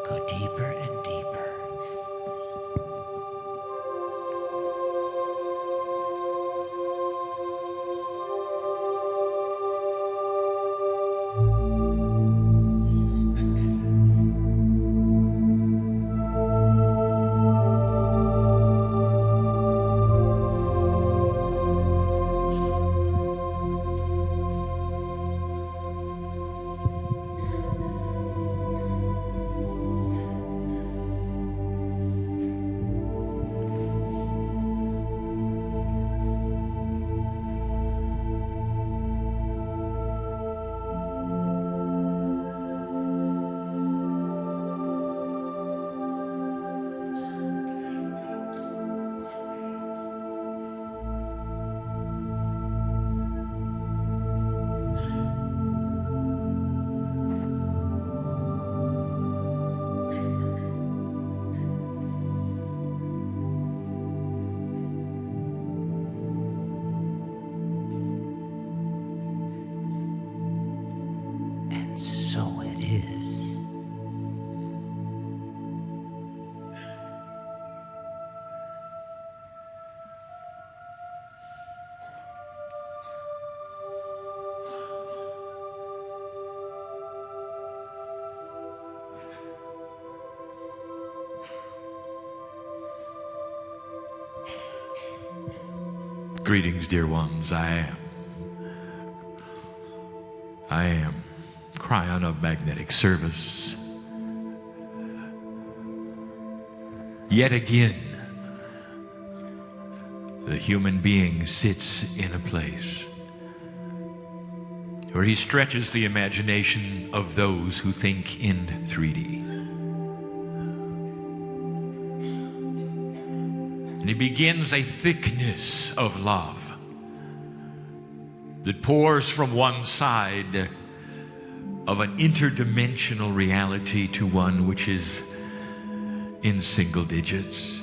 Go deeper and deeper. And so it is. Greetings, dear ones. I am Kryon of Magnetic Service. Yet again, the human being sits in a place where he stretches the imagination of those who think in 3D. And he begins a thickness of love that pours from one side of an interdimensional reality to one which is in single digits.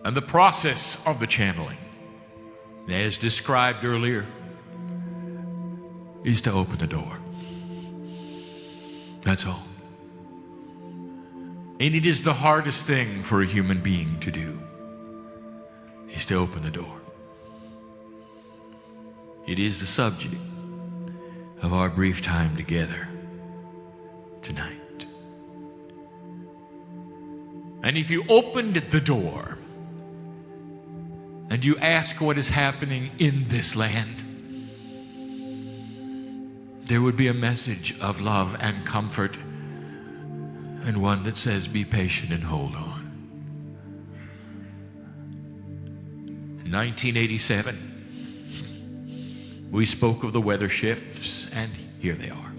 And the process of the channeling, as described earlier, is to open the door. That's all. And it is the hardest thing for a human being to do, is to open the door. It is the subject of our brief time together tonight. And if you opened the door and you ask what is happening in this land, there would be a message of love and comfort, and one that says, be patient and hold on. In 1987, we spoke of the weather shifts, and here they are.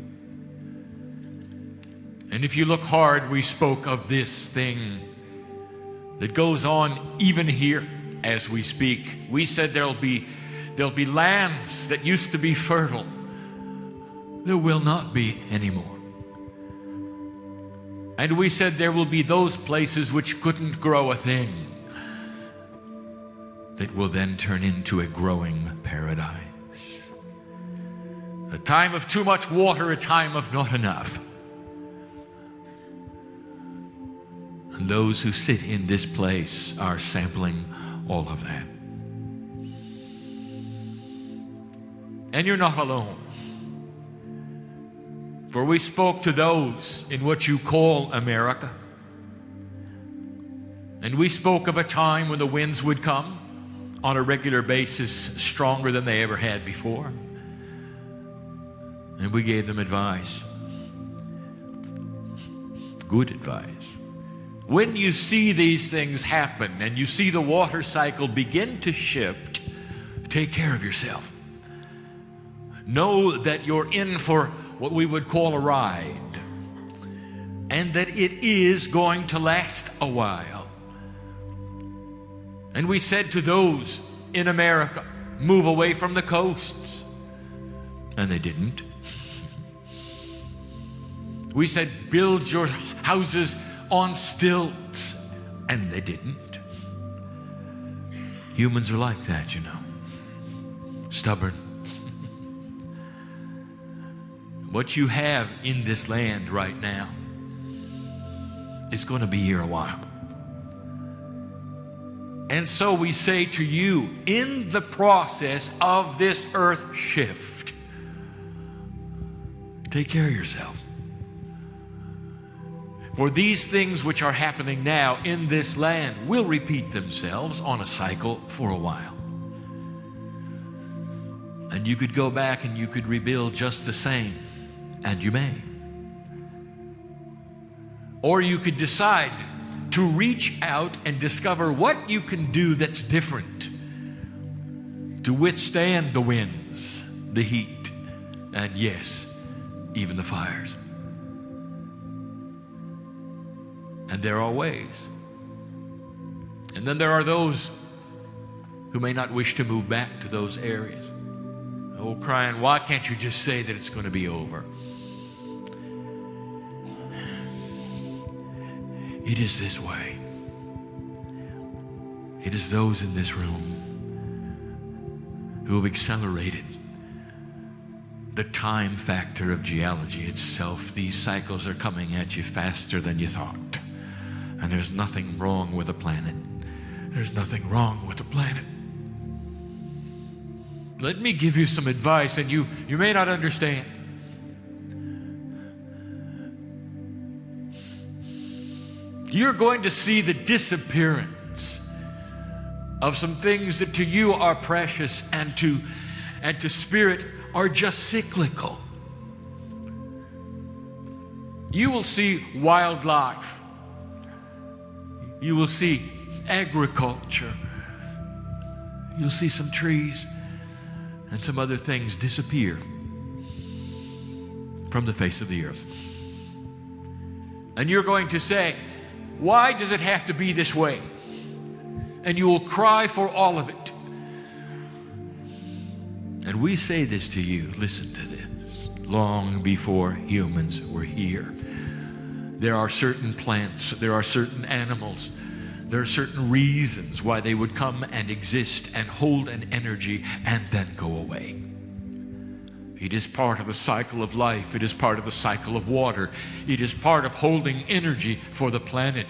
And if you look hard, we spoke of this thing that goes on even here as we speak. We said there'll be lands that used to be fertile. There will not be anymore. And we said there will be those places which couldn't grow a thing that will then turn into a growing paradise. A time of too much water, a time of not enough. And those who sit in this place are sampling all of that. And you're not alone. For we spoke to those in what you call America. And we spoke of a time when the winds would come on a regular basis, stronger than they ever had before. And we gave them advice. Good advice. When you see these things happen and you see the water cycle begin to shift, take care of yourself. Know that you're in for what we would call a ride, and that it is going to last a while. And we said to those in America, move away from the coasts, and they didn't. We said, build your houses on stilts, and they didn't. Humans are like that, you know. Stubborn. What you have in this land right now is going to be here a while. And so we say to you, in the process of this earth shift, take care of yourself. For these things which are happening now in this land will repeat themselves on a cycle for a while. And you could go back and you could rebuild just the same, and you may. Or you could decide to reach out and discover what you can do that's different to withstand the winds, the heat, and yes, even the fires. And there are ways. And then there are those who may not wish to move back to those areas. Oh, Kryon, why can't you just say that it's going to be over? It is this way. It is those in this room who have accelerated the time factor of geology itself. These cycles are coming at you faster than you thought. And there's nothing wrong with the planet. There's nothing wrong with the planet. Let me give you some advice, and you may not understand. You're going to see the disappearance of some things that to you are precious and to spirit are just cyclical. You will see wildlife. You will see agriculture. You'll see some trees and some other things disappear from the face of the earth. And you're going to say, why does it have to be this way? And you will cry for all of it. And we say this to you, listen to this, long before humans were here. There are certain plants, there are certain animals, there are certain reasons why they would come and exist and hold an energy and then go away. It is part of the cycle of life. It is part of the cycle of water. It is part of holding energy for the planet.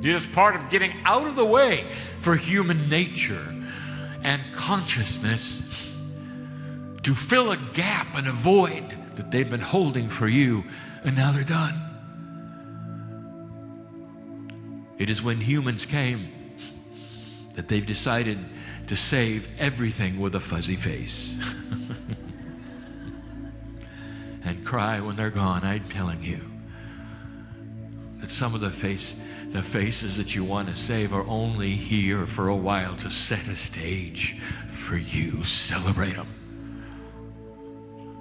It is part of getting out of the way for human nature and consciousness to fill a gap and a void that they've been holding for you, and now they're done. It is when humans came that they've decided to save everything with a fuzzy face. And cry when they're gone. I'm telling you that some of the faces that you want to save are only here for a while to set a stage for you. Celebrate them.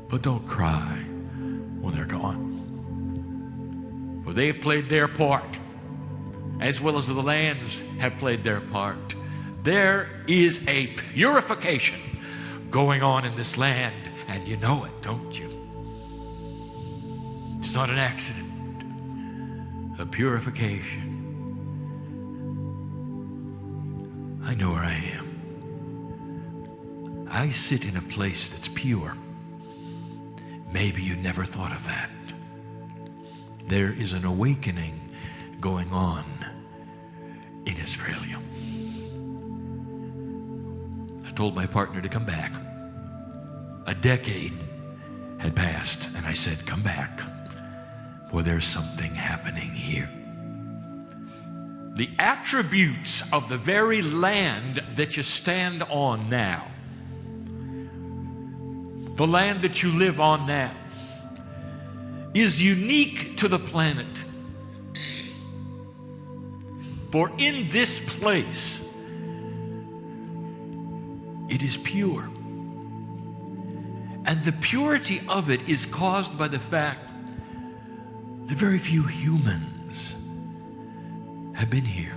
But don't cry when they're gone. For they've played their part, as well as the lands have played their part. There is a purification going on in this land, and you know it, don't you? It's not an accident. A purification. I know where I am. I sit in a place that's pure. Maybe you never thought of that. There is an awakening going on in Australia. I told my partner to come back. A decade had passed, and I said, come back, for there's something happening here. The attributes of the very land that you stand on now, the land that you live on now, is unique to the planet. For in this place, it is pure. And the purity of it is caused by the fact that very few humans have been here.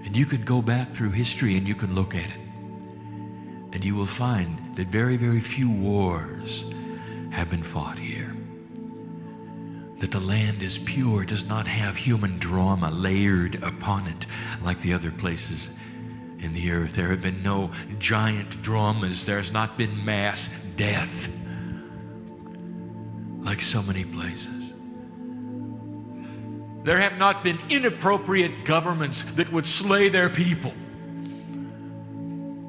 And you can go back through history and you can look at it. And you will find that very, very few wars have been fought here. That the land is pure, does not have human drama layered upon it like the other places in the earth. There have been no giant dramas. There's not been mass death. like so many places. There have not been inappropriate governments that would slay their people.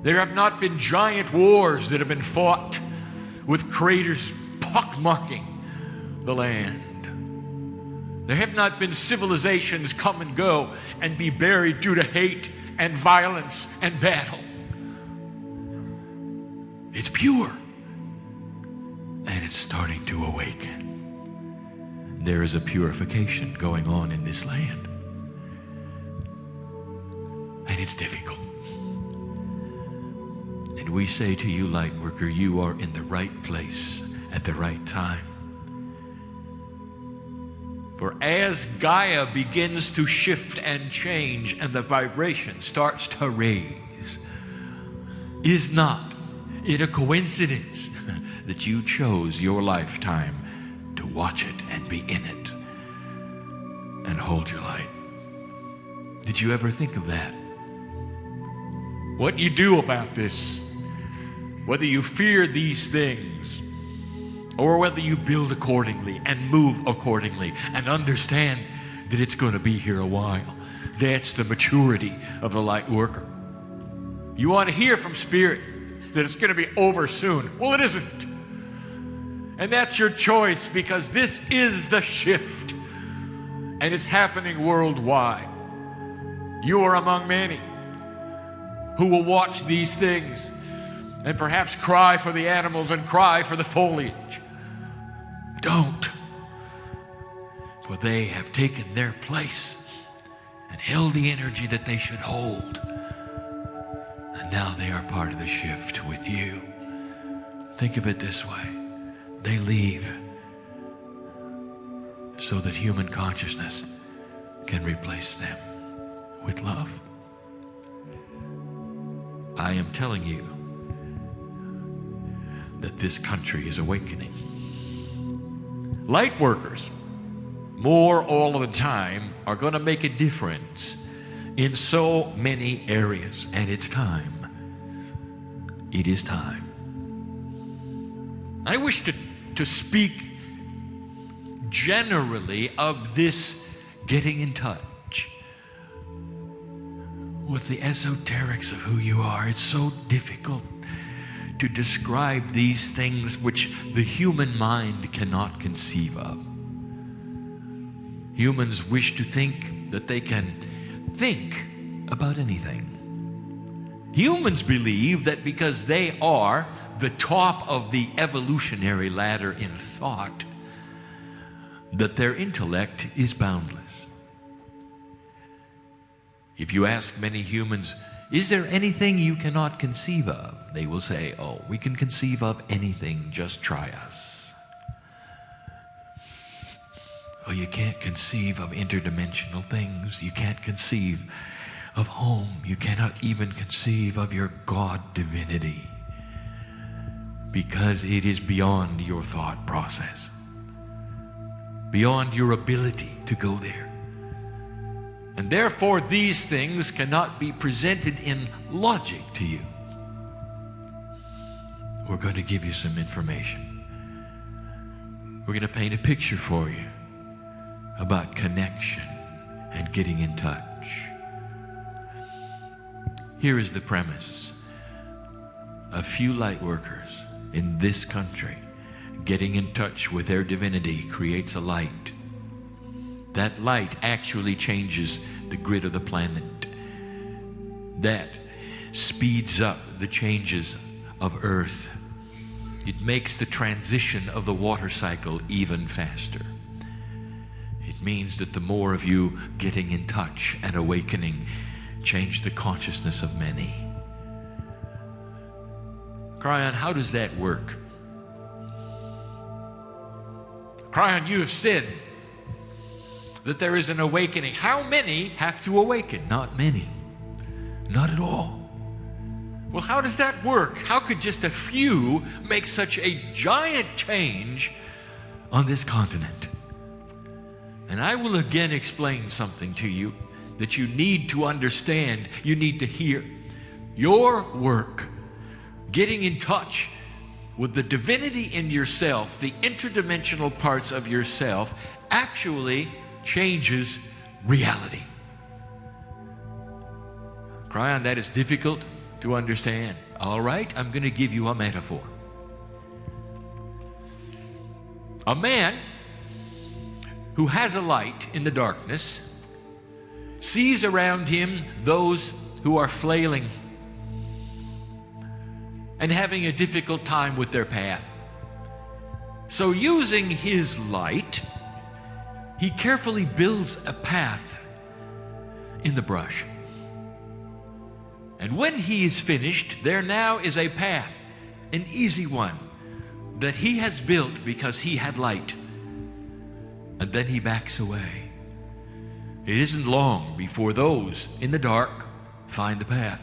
There have not been giant wars that have been fought with craters pockmarking the land. There have not been civilizations come and go and be buried due to hate and violence and battle. It's pure, and it's starting to awaken. There is a purification going on in this land, and it's difficult. And we say to you, light worker, you are in the right place at the right time. For as Gaia begins to shift and change and the vibration starts to raise, is not it a coincidence that you chose your lifetime to watch it and be in it and hold your light? Did you ever think of that? What you do about this, whether you fear these things or whether you build accordingly and move accordingly and understand that it's going to be here a while. That's the maturity of the light worker. You want to hear from Spirit that it's going to be over soon. Well, it isn't. And that's your choice, because this is the shift. And it's happening worldwide. You are among many who will watch these things and perhaps cry for the animals and cry for the foliage. Don't. For they have taken their place and held the energy that they should hold. And now they are part of the shift with you. Think of it this way. They leave so that human consciousness can replace them with love. I am telling you that this country is awakening. Light workers, more all of the time, are going to make a difference in so many areas, and it's time. It is time. I wish to speak generally of this getting in touch with the esoterics of who you are. It's so difficult to describe these things which the human mind cannot conceive of. Humans wish to think that they can think about anything. Humans believe that because they are the top of the evolutionary ladder in thought, that their intellect is boundless. If you ask many humans, is there anything you cannot conceive of? They will say, oh, we can conceive of anything, just try us. Oh, you can't conceive of interdimensional things. You can't conceive of home. You cannot even conceive of your God divinity, because it is beyond your thought process, beyond your ability to go there. And therefore, these things cannot be presented in logic to you. We're going to give you some information. We're going to paint a picture for you about connection and getting in touch. Here is the premise. A few light workers in this country getting in touch with their divinity creates a light. That light actually changes the grid of the planet. That speeds up the changes of Earth. It makes the transition of the water cycle even faster. It means that the more of you getting in touch and awakening change the consciousness of many. Kryon, how does that work? Kryon, you have said that there is an awakening. How many have to awaken? Not many. Not at all. Well, how does that work? How could just a few make such a giant change on this continent? And I will again explain something to you that you need to understand, you need to hear. Your work, getting in touch with the divinity in yourself, the interdimensional parts of yourself, actually changes reality. Kryon, that is difficult to understand. All right, I'm going to give you a metaphor. A man who has a light in the darkness sees around him those who are flailing and having a difficult time with their path. So using his light, he carefully builds a path in the brush. And when he is finished, there now is a path, an easy one, that he has built because he had light. And then he backs away. It isn't long before those in the dark find the path,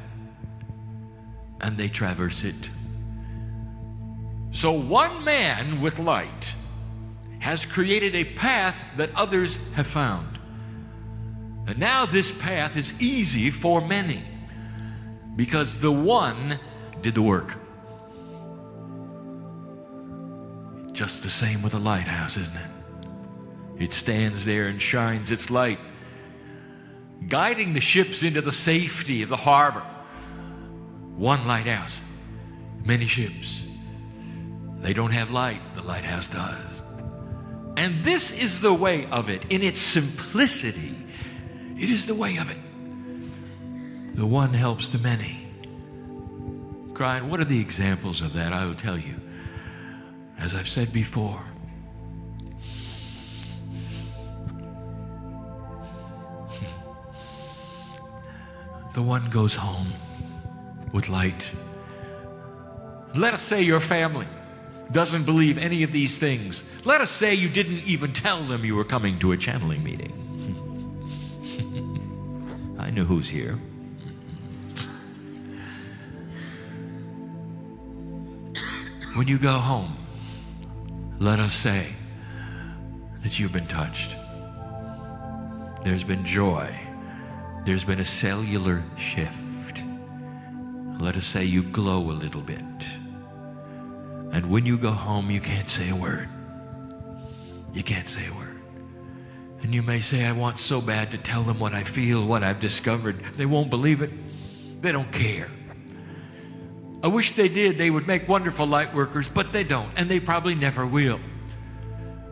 and they traverse it. So one man with light has created a path that others have found. And now this path is easy for many because the one did the work. Just the same with a lighthouse, isn't it? It stands there and shines its light, guiding the ships into the safety of the harbor. One lighthouse, many ships. They don't have light, the lighthouse does. And this is the way of it. In its simplicity, it is the way of it. The one helps the many. Kryon, what are the examples of that? I will tell you. As I've said before, the one goes home with light. Let us say your family doesn't believe any of these things. Let us say you didn't even tell them you were coming to a channeling meeting. I know who's here. When you go home, let us say that you've been touched. There's been joy. There's been a cellular shift. Let us say you glow a little bit. And when you go home, you can't say a word. You can't say a word. And you may say, I want so bad to tell them what I feel, what I've discovered. They won't believe it. They don't care. I wish they did. They would make wonderful light workers, but they don't, and they probably never will.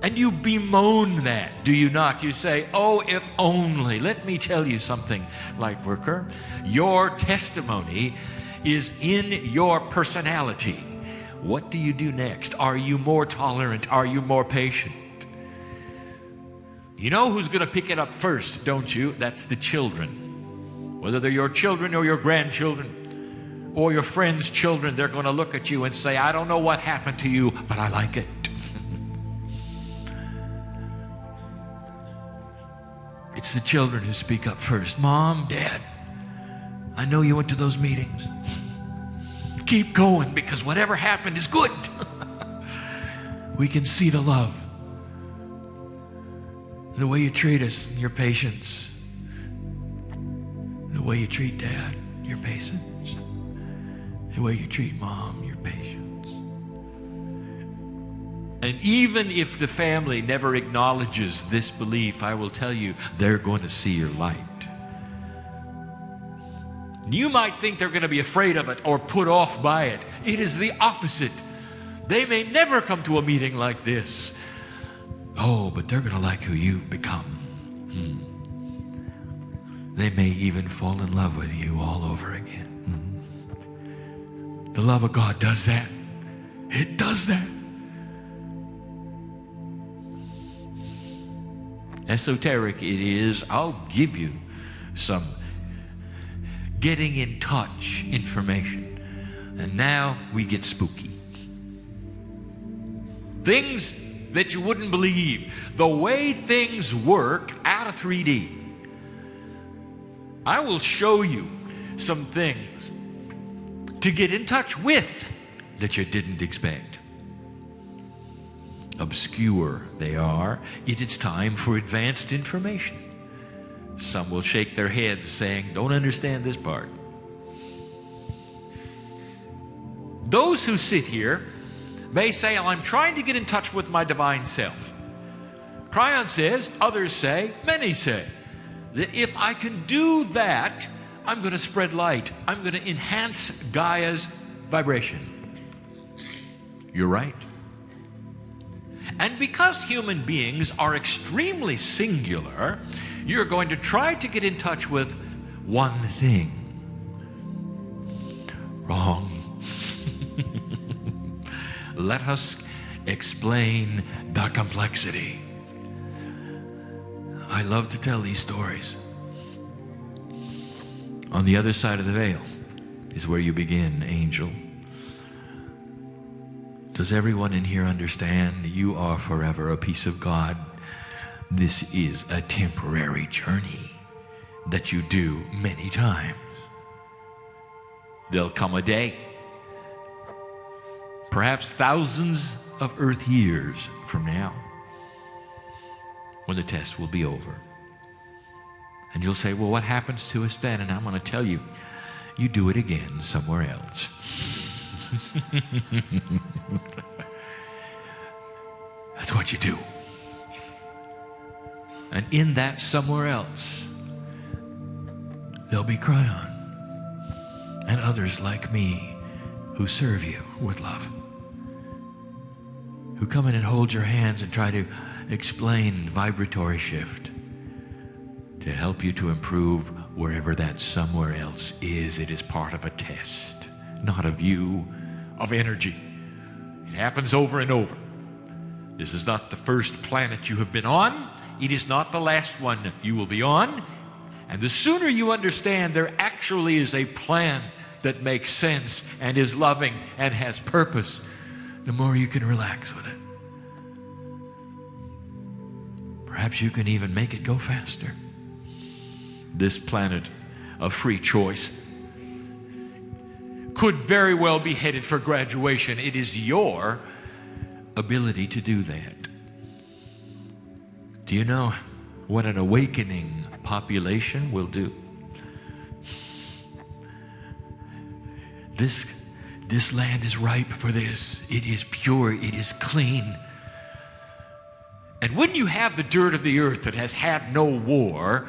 And you bemoan that, do you not? You say, oh, if only. Let me tell you something, light worker. Your testimony is in your personality. What do you do next? Are you more tolerant? Are you more patient? You know who's going to pick it up first, don't you? That's the children. Whether they're your children or your grandchildren or your friends' children, they're going to look at you and say, I don't know what happened to you, but I like it. It's the children who speak up first. Mom, Dad, I know you went to those meetings. Keep going, because whatever happened is good. We can see the love. The way you treat us, your patience. The way you treat Dad, your patience. The way you treat Mom, your patience. And even if the family never acknowledges this belief, I will tell you, they're going to see your light. You might think they're going to be afraid of it or put off by it. It is the opposite. They may never come to a meeting like this. Oh, but they're going to like who you've become. They may even fall in love with you all over again. The love of God does that. It does that. Esoteric it is. I'll give you some getting in touch information. And now we get spooky. Things that you wouldn't believe. The way things work out of 3D. I will show you some things to get in touch with that you didn't expect. Obscure they are. It is time for advanced information. Some will shake their heads saying, don't understand this part. Those who sit here may say, I'm trying to get in touch with my divine self. Kryon says, others say, many say, that if I can do that, I'm going to spread light. I'm going to enhance Gaia's vibration. You're right. And because human beings are extremely singular, you're going to try to get in touch with one thing. Wrong. Let us explain the complexity. I love to tell these stories. On the other side of the veil is where you begin, angel. Does everyone in here understand you are forever a piece of God? This is a temporary journey that you do many times. There'll come a day, perhaps thousands of Earth years from now, when the test will be over. And you'll say, well, what happens to us then? And I'm going to tell you, you do it again somewhere else. That's what you do. And in that somewhere else, there'll be Kryon and others like me who serve you with love, who come in and hold your hands and try to explain vibratory shift to help you to improve wherever that somewhere else is. It is part of a test, not of you, of energy. It happens over and over. This is not the first planet you have been on. It is not the last one you will be on. And the sooner you understand there actually is a plan that makes sense and is loving and has purpose, the more you can relax with it. Perhaps you can even make it go faster. This planet of free choice could very well be headed for graduation. It is your ability to do that. Do you know what an awakening population will do? This land is ripe for this. It is pure. It is clean. And when you have the dirt of the earth that has had no war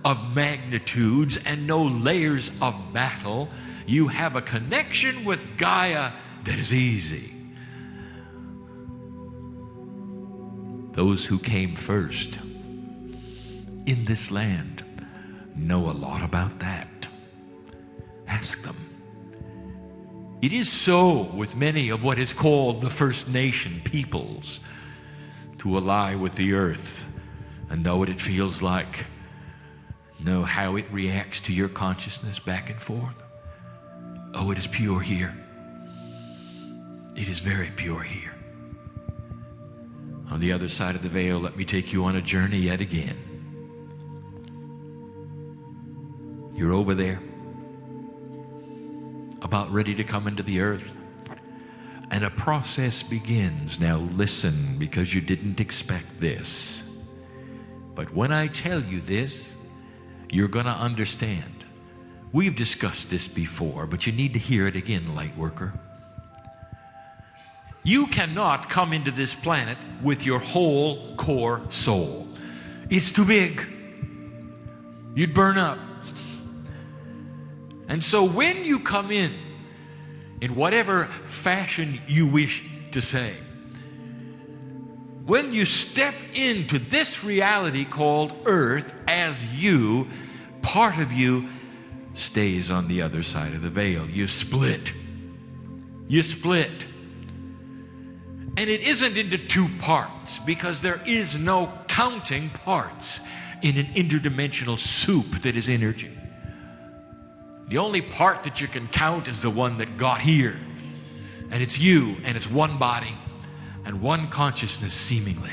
of magnitudes and no layers of battle, you have a connection with Gaia that is easy. Those who came first in this land know a lot about that. Ask them. It is so with many of what is called the First Nation peoples, to ally with the earth and know what it feels like, know how it reacts to your consciousness back and forth. Oh, it is pure here. It is very pure here. On the other side of the veil, let me take you on a journey yet again. You're over there, about ready to come into the earth, and a process begins. Now listen, because you didn't expect this. But when I tell you this, you're going to understand. We've discussed this before, but you need to hear it again, light worker. You cannot come into this planet with your whole core soul. It's too big. You'd burn up. And so when you come in whatever fashion you wish to say, when you step into this reality called Earth as you, part of you stays on the other side of the veil. You split. You split. And it isn't into two parts, because there is no counting parts in an interdimensional soup that is energy. The only part that you can count is the one that got here. And it's you, and it's one body and one consciousness, seemingly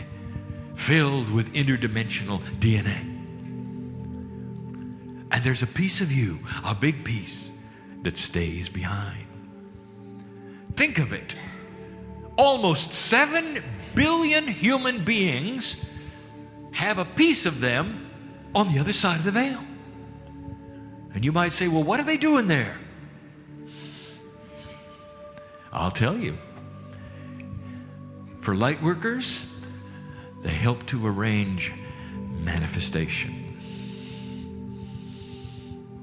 filled with interdimensional DNA. And there's a piece of you, a big piece, that stays behind. Think of it. Almost 7 billion human beings have a piece of them on the other side of the veil. And you might say, well, what are they doing there? I'll tell you. For light workers, they help to arrange manifestation.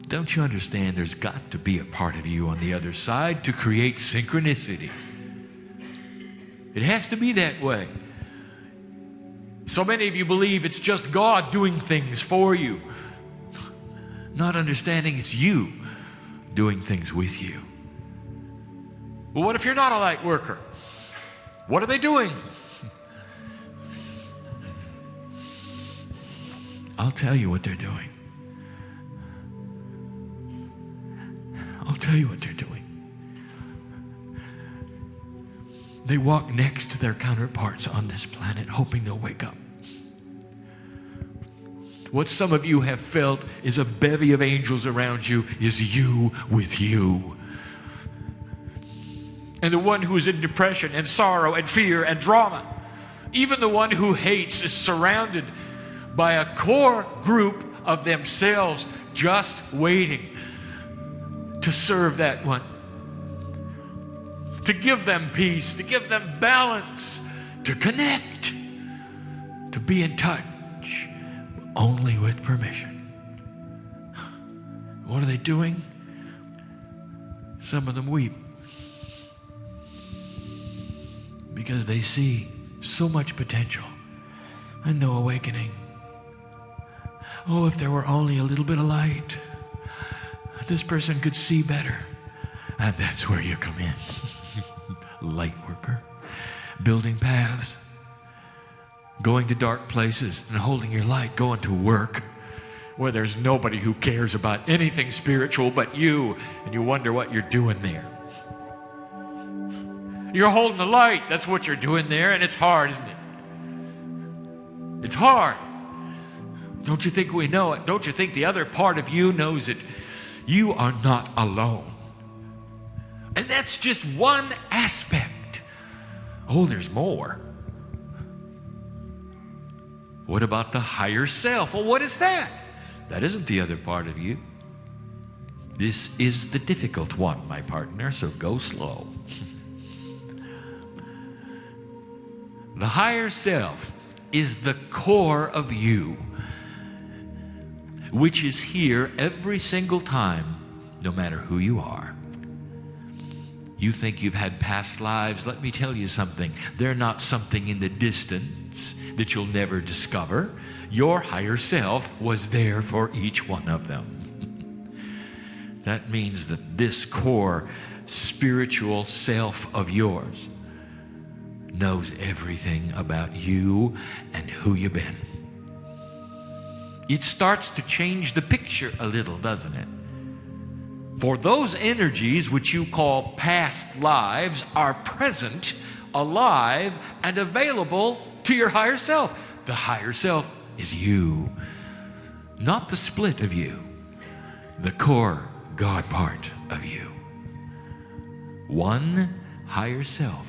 Don't you understand there's got to be a part of you on the other side to create synchronicity? It has to be that way. So many of you believe it's just God doing things for you, not understanding it's you doing things with you. Well, what if you're not a light worker? What are they doing? I'll tell you what they're doing. I'll tell you what they're doing. They walk next to their counterparts on this planet, hoping they'll wake up. What some of you have felt is a bevy of angels around you is you with you. And the one who is in depression and sorrow and fear and drama, even the one who hates, is surrounded by a core group of themselves just waiting to serve that one, to give them peace, to give them balance, to connect, to be in touch, only with permission. What are they doing? Some of them weep because they see so much potential and no awakening. Oh, if there were only a little bit of light, this person could see better. And that's where you come in. Light worker, building paths, going to dark places and holding your light, going to work where there's nobody who cares about anything spiritual but you, and you wonder what you're doing there. You're holding the light, that's what you're doing there, and it's hard, isn't it? It's hard. Don't you think we know it? Don't you think the other part of you knows it? You are not alone. And that's just one aspect. Oh, there's more. What about the higher self? Well, what is that? That isn't the other part of you. This is the difficult one, my partner, so go slow. The higher self is the core of you, which is here every single time, no matter who you are. You think you've had past lives? Let me tell you something. They're not something in the distance that you'll never discover. Your higher self was there for each one of them. That means that this core spiritual self of yours knows everything about you and who you've been. It starts to change the picture a little, doesn't it? For those energies which you call past lives are present, alive, and available to your higher self. The higher self is you, not the split of you, the core God part of you. One higher self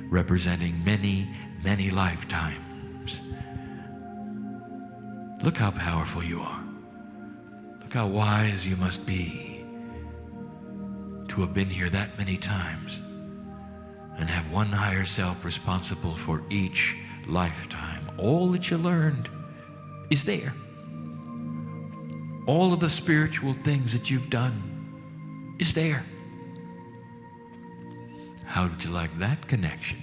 representing many, many lifetimes. Look how powerful you are. Look how wise you must be to have been here that many times and have one higher self responsible for each lifetime. All that you learned is there. All of the spiritual things that you've done is there. How would you like that connection?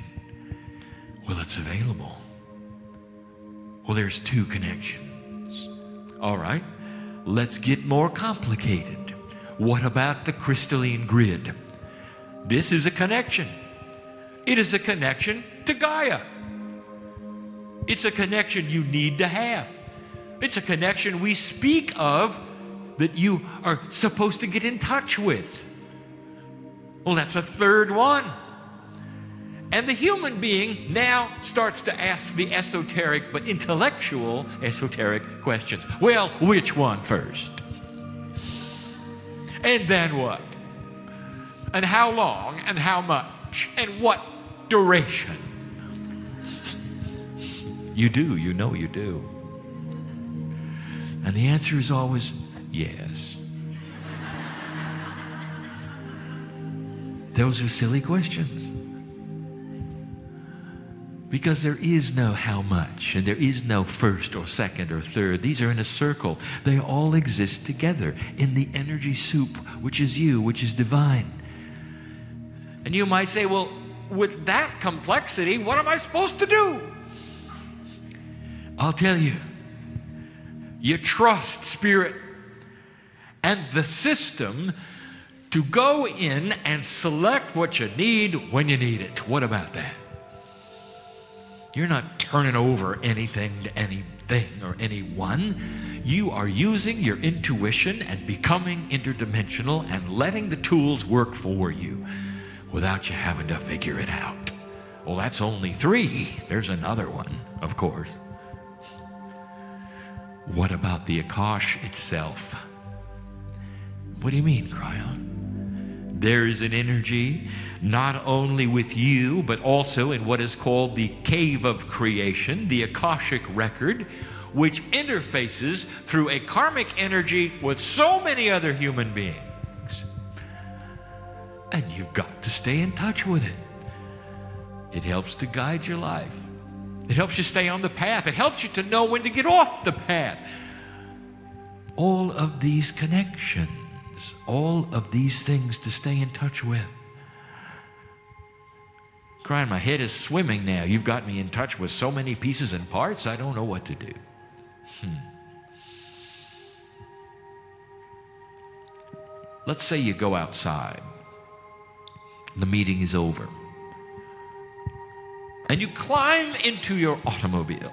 Well, it's available. Well, there's two connections. All right, let's get more complicated. What about the crystalline grid? This is a connection. It is a connection to Gaia. It's a connection you need to have. It's a connection we speak of that you are supposed to get in touch with. Well, that's a third one. And the human being now starts to ask the esoteric but intellectual esoteric questions. Well, which one first? And then what? And how long? And how much? And what duration? You do, you know you do. And the answer is always yes. Those are silly questions. Because there is no how much, and there is no first or second or third. These are in a circle. They all exist together in the energy soup, which is you, which is divine. And you might say, well, with that complexity, what am I supposed to do? I'll tell you. You trust Spirit and the system to go in and select what you need when you need it. What about that? You're not turning over anything to anything or anyone. You are using your intuition and becoming interdimensional and letting the tools work for you without you having to figure it out. Well, that's only 3. There's another one, of course. What about the Akash itself? What do you mean, Kryon? There is an energy not only with you, but also in what is called the cave of creation, the Akashic record, which interfaces through a karmic energy with so many other human beings. And you've got to stay in touch with it. It helps to guide your life. It helps you stay on the path. It helps you to know when to get off the path. All of these connections, all of these things to stay in touch with. Kryon, my head is swimming now. You've got me in touch with so many pieces and parts, I don't know what to do. Let's say you go outside. The meeting is over. And you climb into your automobile.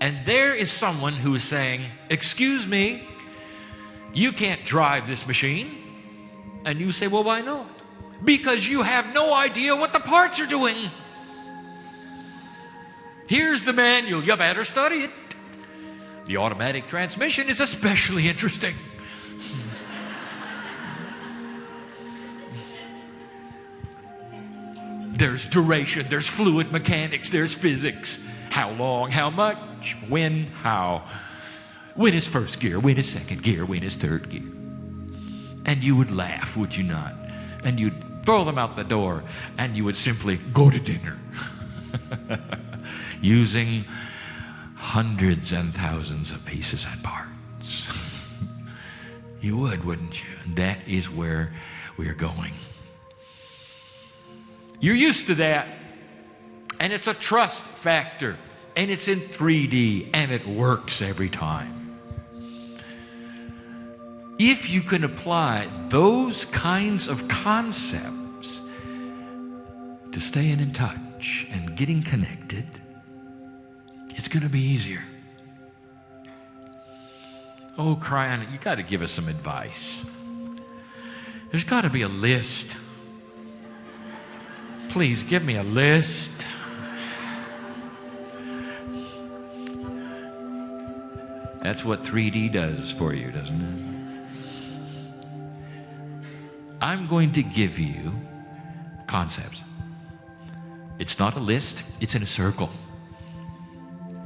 And there is someone who is saying, excuse me, you can't drive this machine. And you say, well, why not? Because you have no idea what the parts are doing. Here's the manual. You better study it. The automatic transmission is especially interesting. There's duration, there's fluid mechanics, there's physics. How long, how much, when, how. When is first gear, when is second gear, when is third gear. And you would laugh, would you not? And you'd throw them out the door, and you would simply go to dinner. Using hundreds and thousands of pieces and parts. You would, wouldn't you? And that is where we're going. You're used to that, and it's a trust factor, and it's in 3D, and it works every time. If you can apply those kinds of concepts to staying in touch and getting connected, it's going to be easier. Oh, Kryon, you got to give us some advice. There's got to be a list. Please give me a list. That's what 3D does for you, doesn't it? I'm going to give you concepts. It's not a list, it's in a circle.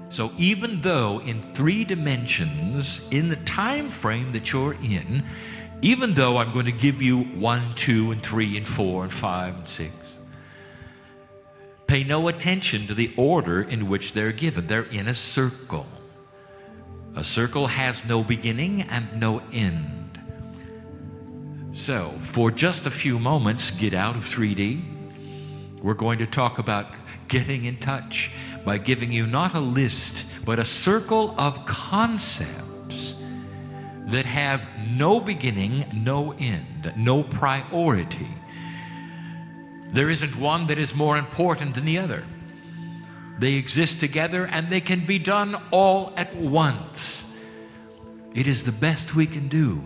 So even though in 3 dimensions, in the time frame that you're in, even though I'm going to give you 1, 2, and 3, and 4, and 5, and 6, pay no attention to the order in which they're given. They're in a circle. A circle has no beginning and no end. So, for just a few moments, get out of 3D. We're going to talk about getting in touch by giving you not a list, but a circle of concepts that have no beginning, no end, no priority. There isn't one that is more important than the other. They exist together and they can be done all at once. It is the best we can do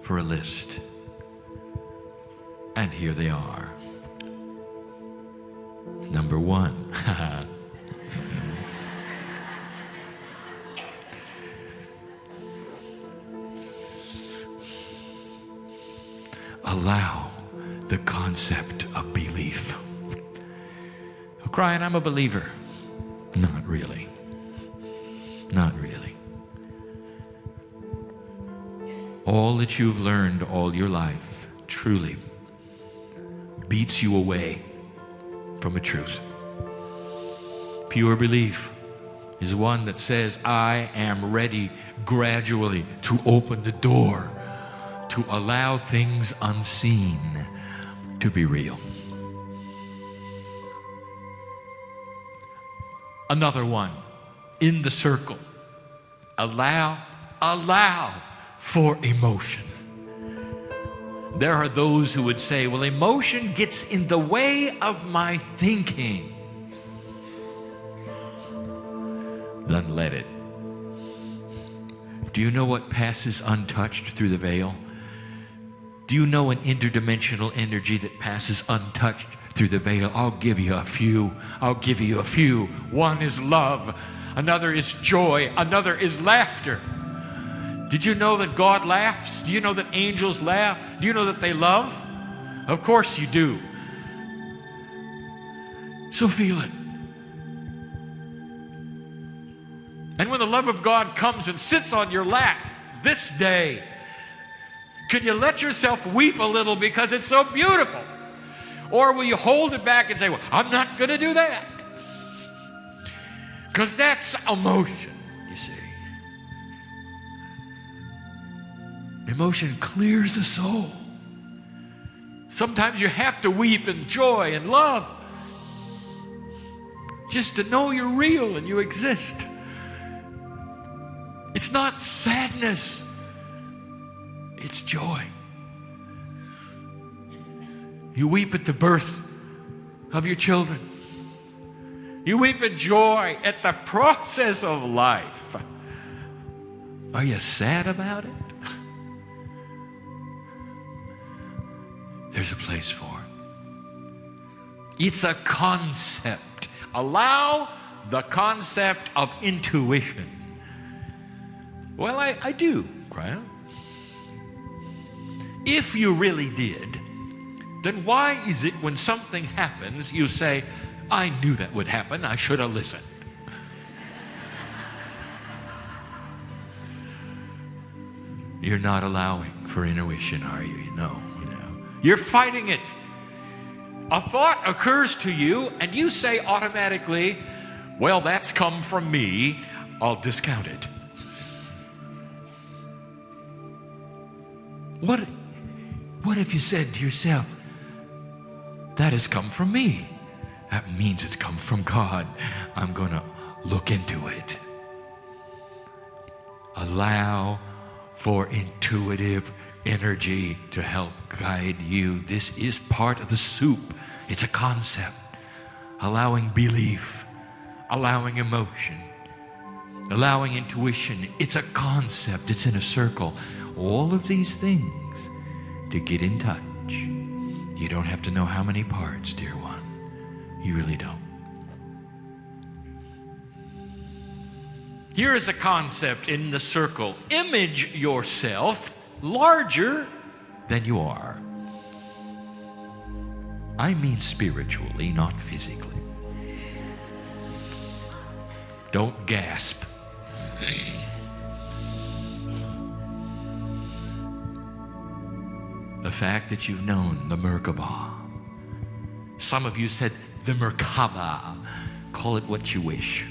for a list. And here they are. Number 1. Allow the concept of belief. Oh, Kryon, I'm a believer. Not really. Not really. All that you've learned all your life truly beats you away from a truth. Pure belief is one that says, I am ready gradually to open the door to allow things unseen to be real. Another one, in the circle, allow for emotion. There are those who would say, well, emotion gets in the way of my thinking. Then let it. Do you know what passes untouched through the veil? Do you know an interdimensional energy that passes untouched through the veil? I'll give you a few. One is love. Another is joy. Another is laughter. Did you know that God laughs? Do you know that angels laugh? Do you know that they love? Of course you do. So feel it. And when the love of God comes and sits on your lap this day, can you let yourself weep a little because it's so beautiful? Or will you hold it back and say, well, I'm not going to do that? Because that's emotion, you see. Emotion clears the soul. Sometimes you have to weep in joy and love just to know you're real and you exist. It's not sadness, it's joy. You weep at the birth of your children. You weep in joy at the process of life. Are you sad about it? There's a place for it. It's a concept. Allow the concept of intuition. Well, I do, Kryon. If you really did, then why is it when something happens, you say, I knew that would happen, I should have listened? You're not allowing for intuition, are you? No, you know. You're fighting it. A thought occurs to you, and you say automatically, well, that's come from me, I'll discount it. What if you said to yourself, that has come from me? That means it's come from God. I'm going to look into it. Allow for intuitive energy to help guide you. This is part of the soup. It's a concept. Allowing belief, allowing emotion, allowing intuition. It's a concept. It's in a circle. All of these things to get in touch. You don't have to know how many parts, dear one. You really don't. Here is a concept in the circle. Image yourself larger than you are. I mean spiritually, not physically. Don't gasp. The fact that you've known the Merkabah. Some of you said the Merkabah. Call it what you wish.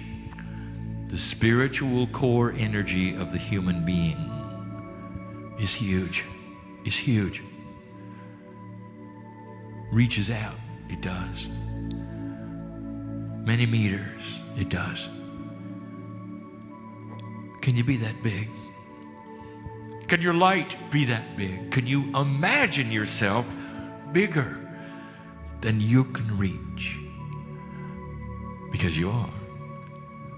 The spiritual core energy of the human being is huge. Is huge. Reaches out. It does. Many meters. It does. Can you be that big? Can your light be that big? Can you imagine yourself bigger than you can reach? Because you are.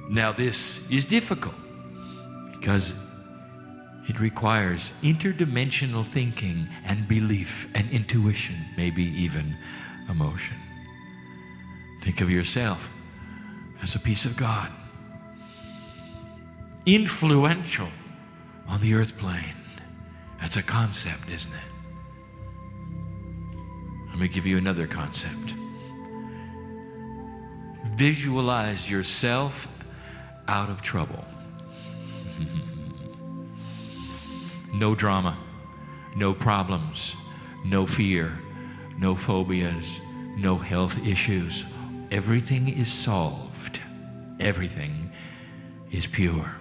Now this is difficult because it requires interdimensional thinking and belief and intuition, maybe even emotion. Think of yourself as a piece of God. Influential on the earth plane. That's a concept, isn't it? Let me give you another concept. Visualize yourself out of trouble. No drama, no problems, no fear, no phobias, no health issues. everything is solved. Everything is pure.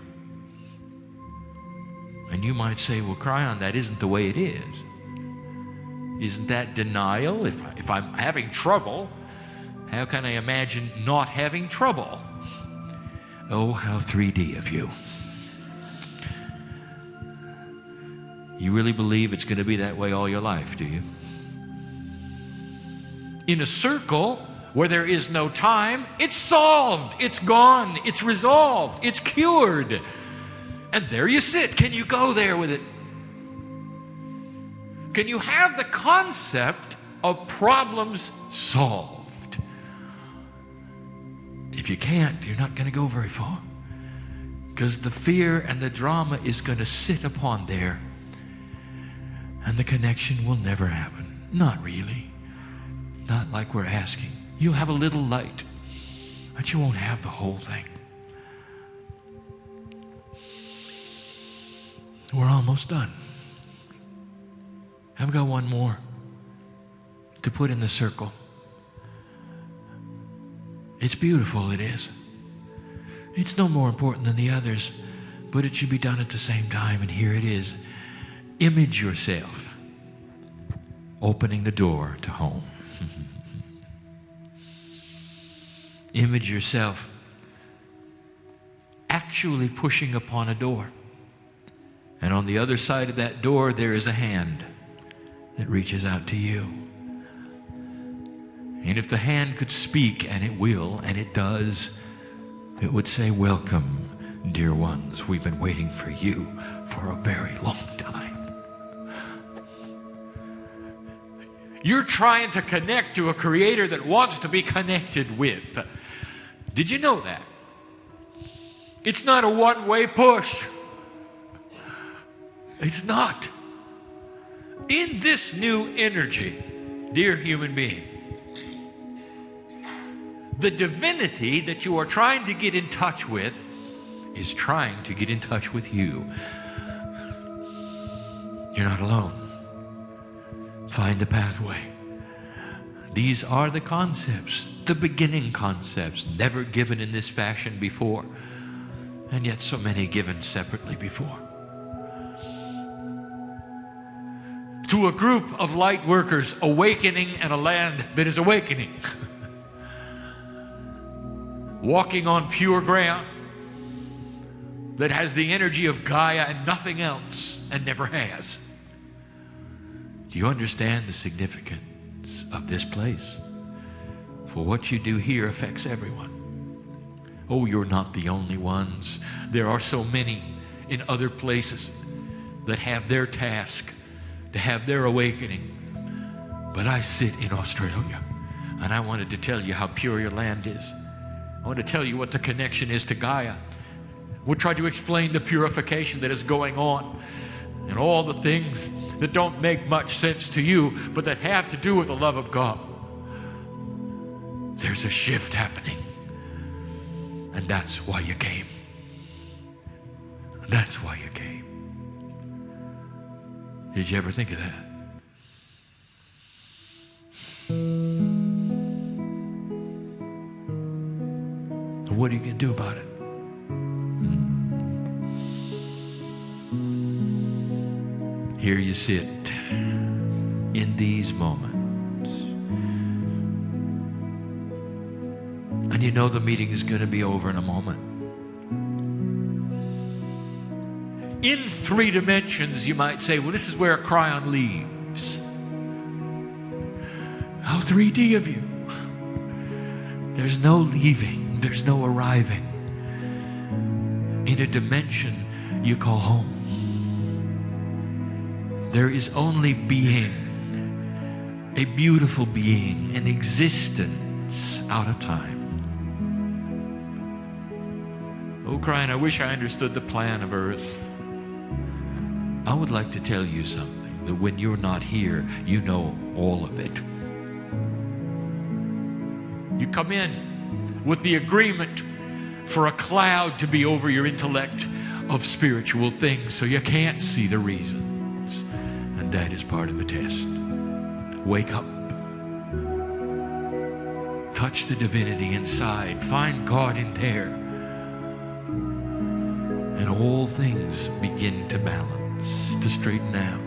And you might say, well, Kryon, that isn't the way it is. Isn't that denial? If I'm having trouble, how can I imagine not having trouble? Oh, how 3D of you. You really believe it's going to be that way all your life, do you? In a circle where there is no time, it's solved, it's gone, it's resolved, it's cured. And there you sit. Can you go there with it? Can you have the concept of problems solved? If you can't, you're not going to go very far. Because the fear and the drama is going to sit upon there. And the connection will never happen. Not really. Not like we're asking. You'll have a little light, but you won't have the whole thing. We're almost done. I've got one more to put in the circle. It's beautiful, it is. It's no more important than the others, but it should be done at the same time, and here it is. Image yourself opening the door to home. Image yourself actually pushing upon a door. And on the other side of that door, there is a hand that reaches out to you. And if the hand could speak, and it will, and it does, it would say, welcome, dear ones. We've been waiting for you for a very long time. You're trying to connect to a creator that wants to be connected with. Did you know that? It's not a one-way push. It's not. In this new energy, dear human being, the divinity that you are trying to get in touch with is trying to get in touch with you. You're not alone. Find the pathway. These are the concepts, the beginning concepts, never given in this fashion before, and yet so many given separately before. To a group of light workers awakening in a land that is awakening. Walking on pure ground that has the energy of Gaia and nothing else, and never has. Do you understand the significance of this place? For what you do here affects everyone. Oh, you're not the only ones. There are so many in other places that have their task, to have their awakening. But I sit in Australia, and I wanted to tell you how pure your land is. I want to tell you what the connection is to Gaia. We'll try to explain the purification that is going on and all the things that don't make much sense to you, but that have to do with the love of God. There's a shift happening. And that's why you came. That's why you came. Did you ever think of that? So what are you going to do about it? Here you sit in these moments. And you know the meeting is going to be over in a moment. In 3 dimensions, you might say, well, this is where Kryon leaves. How 3D of you. There's no leaving. There's no arriving. In a dimension you call home. There is only being, a beautiful being, an existence out of time. Oh, Kryon, I wish I understood the plan of Earth. I would like to tell you something, that when you're not here, you know all of it. You come in with the agreement for a cloud to be over your intellect of spiritual things, so you can't see the reasons. And that is part of the test. Wake up. Touch the divinity inside. Find God in there. And all things begin to balance, to straighten out.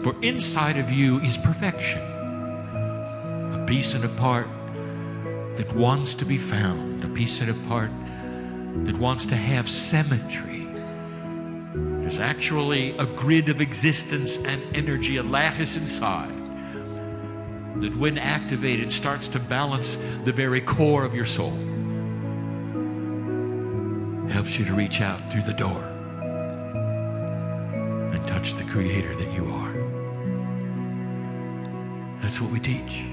For inside of you is perfection. A piece and a part that wants to be found. A piece and a part that wants to have symmetry. There's actually a grid of existence and energy, a lattice inside, that when activated starts to balance the very core of your soul. Helps you to reach out through the door and touch the Creator that you are. That's what we teach.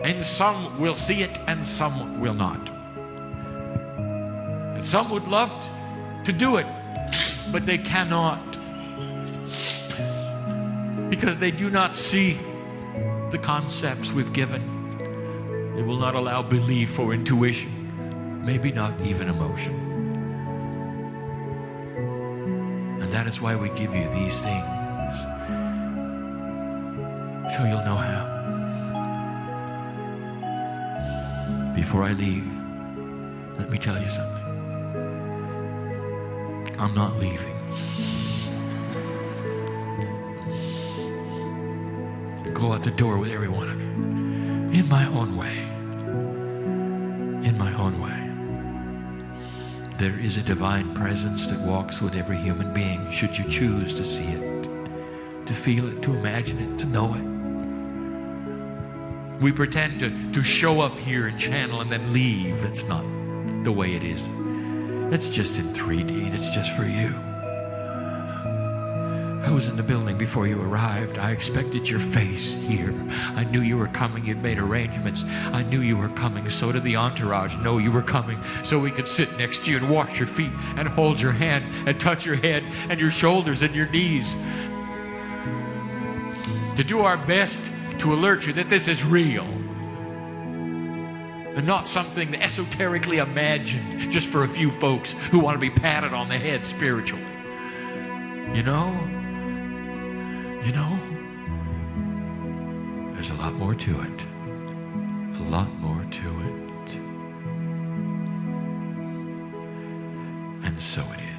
And some will see it and some will not. And some would love to do it, but they cannot, because they do not see the concepts we've given. They will not allow belief or intuition, maybe not even emotion. And that is why we give you these things, so you'll know how. Before I leave, let me tell you something. I'm not leaving. Go out the door with every one of you in my own way. In my own way. There is a divine presence that walks with every human being, should you choose to see it, to feel it, to imagine it, to know it. We pretend to show up here and channel and then leave. That's not the way it is. It's just in 3D. It's just for you. I was in the building before you arrived. I expected your face here. I knew you were coming. You'd made arrangements. I knew you were coming. So did the entourage know you were coming, so we could sit next to you and wash your feet and hold your hand and touch your head and your shoulders and your knees. To do our best to alert you that this is real and not something esoterically imagined just for a few folks who want to be patted on the head spiritually. You know, there's a lot more to it. A lot more to it. And so it is.